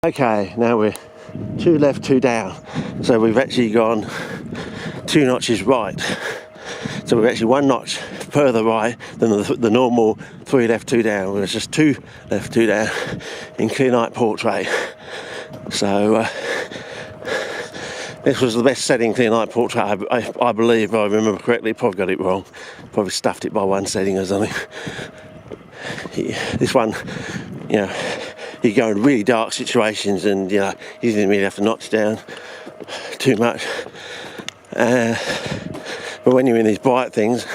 Okay, now we're 2 left, 2 down. So we've actually gone 2 notches right. So we're actually 1 notch further right than the normal 3 left, 2 down. It was just 2 left, 2 down in clear night portrait. So this was the best setting clear night portrait, I believe, if I remember correctly. Probably got it wrong. Probably stuffed it by 1 setting or something. This one, you know, you go in really dark situations and, you know, you didn't really have to notch down too much. But when you're in these bright things,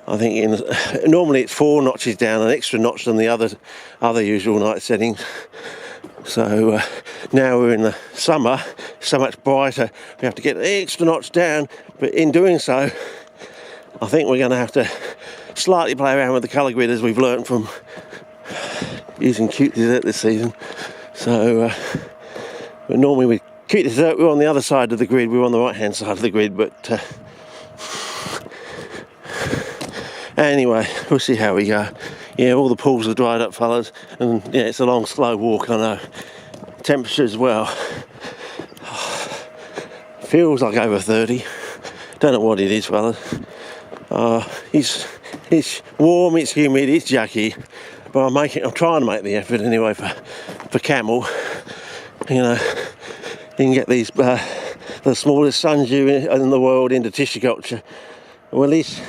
I think normally it's 4 notches down, an extra notch than the other usual night settings. So now we're in the summer, so much brighter, we have to get an extra notch down, but in doing so, I think we're going to have to slightly play around with the colour grid, as we've learnt from using Cute Dessert this season. So but normally with Cute Dessert we're on the other side of the grid, we're on the right hand side of the grid, but anyway, we'll see how we go. Yeah, all the pools are dried up, fellas, and yeah, it's a long slow walk, I know. Temperature as well, feels like over 30. Don't know what it is, fellas. It's warm, it's humid, it's yucky, but I'm trying to make the effort anyway for camel. You know, you can get these the smallest sundew in the world into tissue culture. Well, at least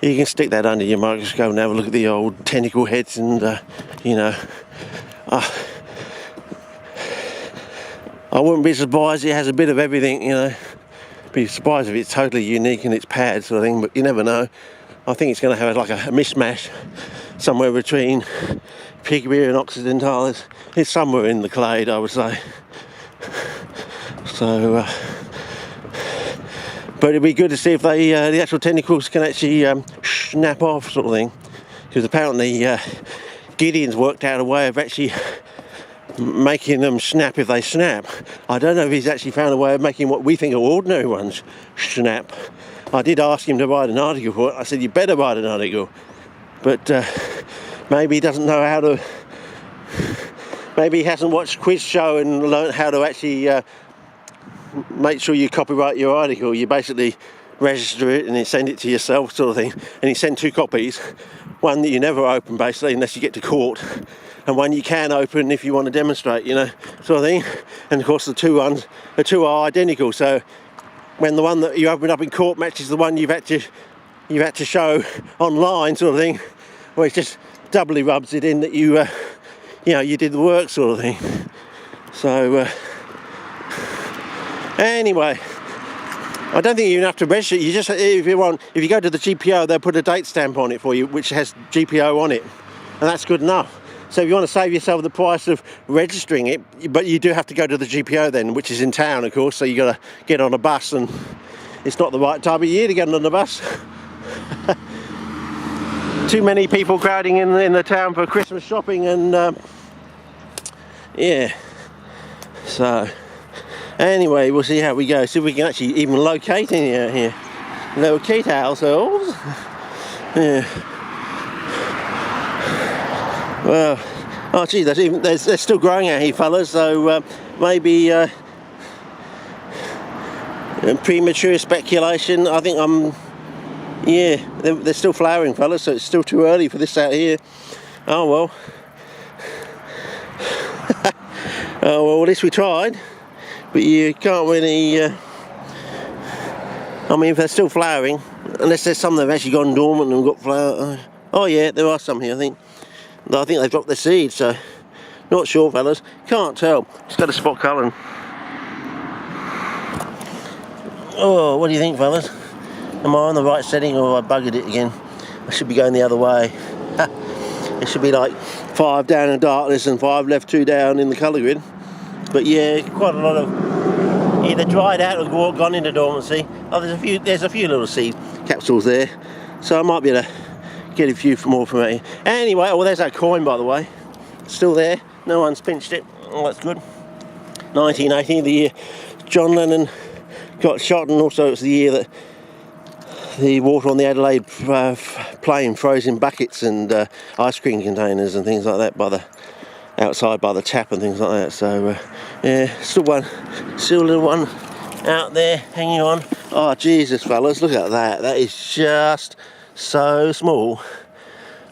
you can stick that under your microscope and have a look at the old tentacle heads, and you know, I wouldn't be surprised it has a bit of everything, you know. Be surprised if it's totally unique in its pad sort of thing, but you never know. I think it's going to have like a mishmash somewhere between Pigbeer and Occidentalis. It's somewhere in the clade, I would say. So, but it'd be good to see if they, the actual tentacles can actually snap off, sort of thing. Because apparently Gideon's worked out a way of actually making them snap if they snap. I don't know if he's actually found a way of making what we think are ordinary ones snap. I did ask him to write an article for it. I said, you better write an article. But maybe he doesn't know how to... Maybe he hasn't watched Quiz Show and learned how to actually make sure you copyright your article. You basically register it and then send it to yourself, sort of thing. And you send 2 copies. One that you never open, basically, unless you get to court. And one you can open if you want to demonstrate, you know, sort of thing. And of course the two are identical, so when the one that you open up in court matches the one you've had to show online, sort of thing, well, it just doubly rubs it in that you know, you did the work, sort of thing. So anyway, I don't think you even have to register. You just, if you go to the GPO, they'll put a date stamp on it for you, which has GPO on it, and that's good enough. So if you want to save yourself the price of registering it, but you do have to go to the GPO then, which is in town, of course, so you got to get on a bus, and it's not the right time of year to get on the bus. Too many people crowding in the town for Christmas shopping, and yeah. So anyway, we'll see how we go. See if we can actually even locate in here. Locate ourselves. Yeah. Well, oh gee, they're still growing out here, fellas, so maybe premature speculation. I think yeah, they're still flowering, fellas, so it's still too early for this out here. Oh well. Oh well, at least we tried, but you can't really, I mean, if they're still flowering, unless there's some that have actually gone dormant and got flower. Oh yeah, there are some here, I think they've dropped their seeds, so not sure, fellas. Can't tell. Just got a spot colouring. Oh, what do you think, fellas? Am I on the right setting, or have I buggered it again? I should be going the other way. It should be like 5 down in darkness and 5 left, 2 down in the colour grid. But yeah, quite a lot of either dried out or gone into dormancy. Oh, there's a few little seed capsules there, so I might be able to get a few more from it. Anyway, well, there's that coin, by the way, still there. No one's pinched it. Oh, that's good. 1980, the year John Lennon got shot, and also it's the year that the water on the Adelaide plane froze in buckets and ice cream containers and things like that by the outside by the tap and things like that. So yeah, still a little one out there hanging on. Oh Jesus, fellas, look at that. That is just so small.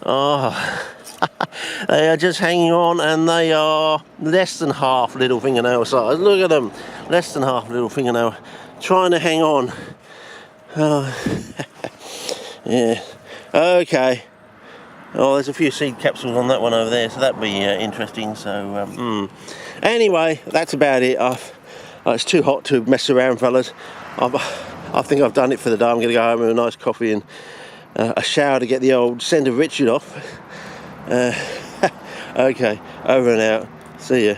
Oh, they are just hanging on, and they are less than half little fingernail size. Look at them, less than half little fingernail, trying to hang on. Oh. Yeah, okay. Oh, there's a few seed capsules on that one over there, so that'd be interesting. So anyway, that's about it. It's too hot to mess around, fellas. I think I've done it for the day. I'm going to go home with a nice coffee and a shower to get the old scent of Richard off. Okay, over and out. See ya.